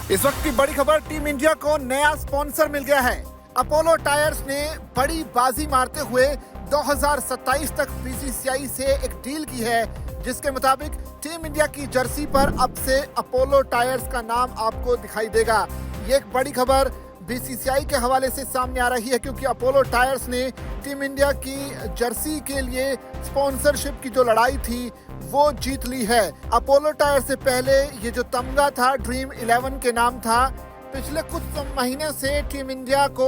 इस वक्त की बड़ी खबर, टीम इंडिया को नया स्पॉन्सर मिल गया है। अपोलो टायर्स ने बड़ी बाजी मारते हुए 2027 तक बीसीसीआई से एक डील की है, जिसके मुताबिक टीम इंडिया की जर्सी पर अब से अपोलो टायर्स का नाम आपको दिखाई देगा। ये एक बड़ी खबर बीसीसीआई के हवाले से सामने आ रही है, क्योंकि अपोलो टायर्स ने टीम इंडिया की जर्सी के लिए स्पॉन्सरशिप की जो लड़ाई थी वो जीत ली है। अपोलो टायर से पहले ये जो तमगा था ड्रीम 11 के नाम था। पिछले कुछ महीने से टीम इंडिया को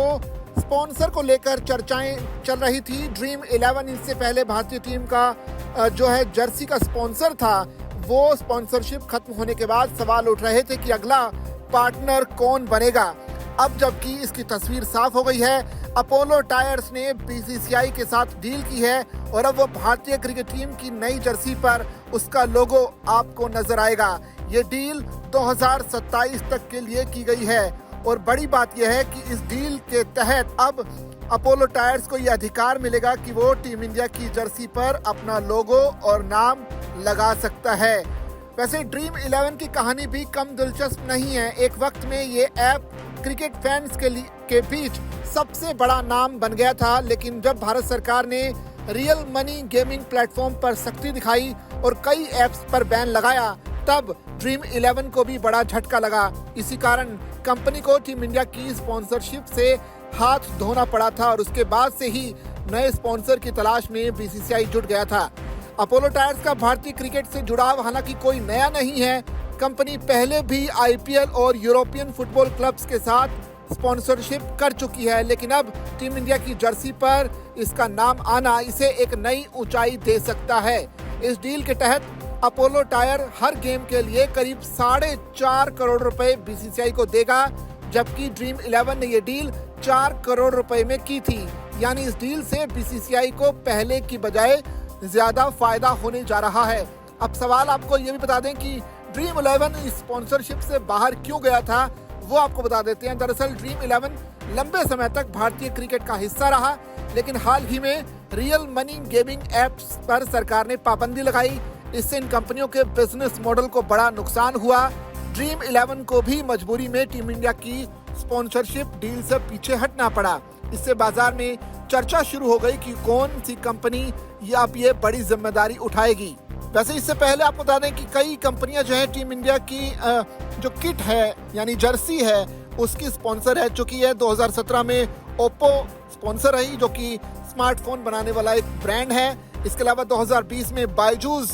स्पॉन्सर को लेकर चर्चाएं चल रही थी। ड्रीम 11 इससे पहले भारतीय टीम का जो है जर्सी का स्पॉन्सर था, वो स्पॉन्सरशिप खत्म होने के बाद सवाल उठ रहे थे कि अगला पार्टनर कौन बनेगा। अब जबकि इसकी तस्वीर साफ हो गई है, अपोलो टायर्स ने बीसीसीआई के साथ डील की है और अब वो भारतीय क्रिकेट टीम की नई जर्सी पर उसका लोगो आपको नजर आएगा। ये डील 2027 तक के लिए की गई है और बड़ी बात यह है कि इस डील के तहत अब अपोलो टायर्स को यह अधिकार मिलेगा कि वो टीम इंडिया की जर्सी पर अपना लोगो और नाम लगा सकता है। वैसे ड्रीम 11 की कहानी भी कम दिलचस्प नहीं है। एक वक्त में ये ऐप क्रिकेट फैंस के बीच सबसे बड़ा नाम बन गया था, लेकिन जब भारत सरकार ने रियल मनी गेमिंग प्लेटफॉर्म पर सख्ती दिखाई और कई ऐप्स पर बैन लगाया, तब ड्रीम 11 को भी बड़ा झटका लगा। इसी कारण कंपनी को टीम इंडिया की स्पॉन्सरशिप से हाथ धोना पड़ा था और उसके बाद से ही नए स्पॉन्सर की तलाश में बीसीसीआई जुट गया था। अपोलो टायर्स का भारतीय क्रिकेट से जुड़ाव हालांकि कोई नया नहीं है। कंपनी पहले भी आईपीएल और यूरोपियन फुटबॉल क्लब्स के साथ स्पॉन्सरशिप कर चुकी है, लेकिन अब टीम इंडिया की जर्सी पर इसका नाम आना इसे एक नई ऊंचाई दे सकता है। इस डील के तहत अपोलो टायर हर गेम के लिए करीब 4.5 करोड़ रुपए बीसीसीआई को देगा, जबकि ड्रीम 11 ने ये डील 4 करोड़ रुपए में की थी। यानी इस डील से बीसीसीआई को पहले की बजाय ज्यादा फायदा होने जा रहा है। अब सवाल आपको ये भी बता दें कि ड्रीम 11 इस स्पॉन्सरशिप से बाहर क्यों गया था, वो आपको बता देते हैं। दरअसल ड्रीम 11 लंबे समय तक भारतीय क्रिकेट का हिस्सा रहा, लेकिन हाल ही में रियल मनी गेमिंग एप्स पर सरकार ने पाबंदी लगाई। इससे इन कंपनियों के बिजनेस मॉडल को बड़ा नुकसान हुआ। ड्रीम 11 को भी मजबूरी में टीम इंडिया की स्पॉन्सरशिप डील से पीछे हटना पड़ा। इससे बाजार में चर्चा शुरू हो गई कि कौन सी कंपनी अब ये बड़ी जिम्मेदारी उठाएगी। वैसे इससे पहले आपको बता दें कि कई कंपनियां जो है टीम इंडिया की जो किट है यानी जर्सी है उसकी स्पॉन्सर रह चुकी है। 2017 में ओप्पो स्पॉन्सर रही, जो कि स्मार्टफोन बनाने वाला एक ब्रांड है। इसके अलावा 2020 में बायजूस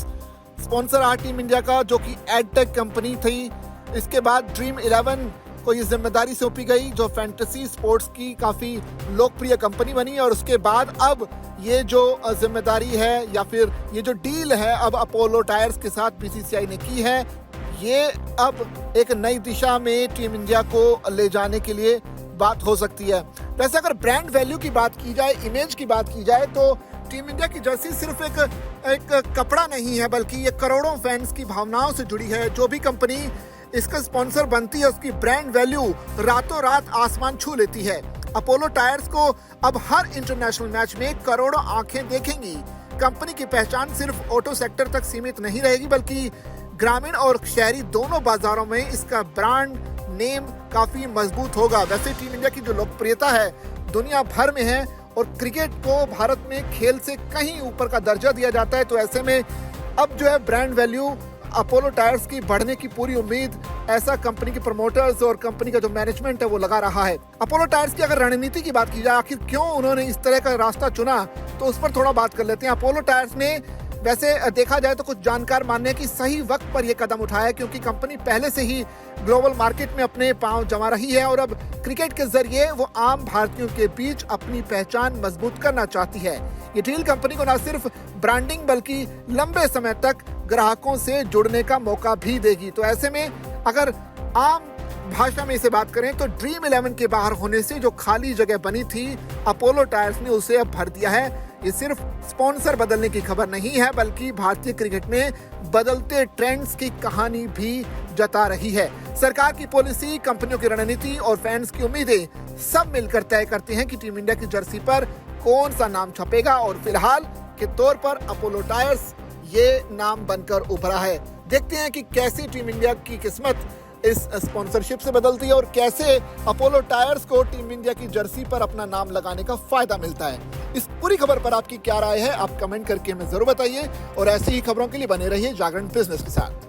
स्पॉन्सर रहा टीम इंडिया का, जो कि एडटेक कंपनी थी। इसके बाद ड्रीम 11 को ये जिम्मेदारी सौंपी गई, जो फैंटेसी स्पोर्ट्स की काफी लोकप्रिय कंपनी बनी। और उसके बाद अब ये जो जिम्मेदारी है या फिर ये जो डील है अब अपोलो टायर्स के साथ बीसीसीआई ने की है, ये अब एक नई दिशा में टीम इंडिया को ले जाने के लिए बात हो सकती है। वैसे अगर ब्रांड वैल्यू की बात की जाए, इमेज की बात की जाए, तो टीम इंडिया की जर्सी सिर्फ एक कपड़ा नहीं है, बल्कि ये करोड़ों फैंस की भावनाओं से जुड़ी है। जो भी कंपनी इसका स्पॉन्सर बनती है उसकी ब्रांड वैल्यू रातों रात आसमान छू लेती है। अपोलो टायर्स को अब हर इंटरनेशनल मैच में करोड़ों आंखें देखेंगी। कंपनी की पहचान सिर्फ ऑटो सेक्टर तक सीमित नहीं रहेगी, बल्कि ग्रामीण और शहरी दोनों बाजारों में इसका ब्रांड नेम काफी मजबूत होगा। वैसे टीम इंडिया की जो लोकप्रियता है दुनिया भर में है और क्रिकेट को भारत में खेल से कहीं ऊपर का दर्जा दिया जाता है, तो ऐसे में अब जो है ब्रांड वैल्यू अपोलो टायर्स की बढ़ने की पूरी उम्मीद ऐसा कंपनी के प्रमोटर्स और कंपनी का जो मैनेजमेंट है वो लगा रहा है। अपोलो टायर्स की अगर रणनीति की बात की जाए, आखिर क्यों उन्होंने इस तरह का रास्ता चुना, तो उस पर थोड़ा बात कर लेते हैं। अपोलो टायर्स ने वैसे देखा जाए तो कुछ जानकार मानने हैं कि सही वक्त पर यह कदम उठाया, क्योंकि कंपनी पहले से ही ग्लोबल मार्केट में अपने पांव जमा रही है और अब क्रिकेट के जरिए वो आम भारतीयों के बीच अपनी पहचान मजबूत करना चाहती है। ये डील कंपनी को न सिर्फ ब्रांडिंग बल्कि लंबे समय तक ग्राहकों से जुड़ने का मौका भी देगी। तो ऐसे में अगर आम भाषा में इसे बात करें तो ड्रीम 11 के बाहर होने से जो खाली जगह बनी थी, अपोलो टायर्स ने उसे अब भर दिया है। ये सिर्फ स्पॉन्सर बदलने की खबर नहीं है, बल्कि भारतीय क्रिकेट में बदलते ट्रेंड्स की कहानी भी जता रही है। सरकार की पॉलिसी, कंपनियों की रणनीति और फैंस की उम्मीदें सब मिलकर तय करते हैं कि टीम इंडिया की जर्सी पर कौन सा नाम छपेगा और फिलहाल के तौर पर अपोलो टायर्स ये नाम बनकर उभरा है। देखते हैं कि कैसी टीम इंडिया की किस्मत इस स्पॉन्सरशिप से बदलती है और कैसे अपोलो टायर्स को टीम इंडिया की जर्सी पर अपना नाम लगाने का फायदा मिलता है। इस पूरी खबर पर आपकी क्या राय है, आप कमेंट करके हमें जरूर बताइए और ऐसी ही खबरों के लिए बने रहिए जागरण बिजनेस के साथ।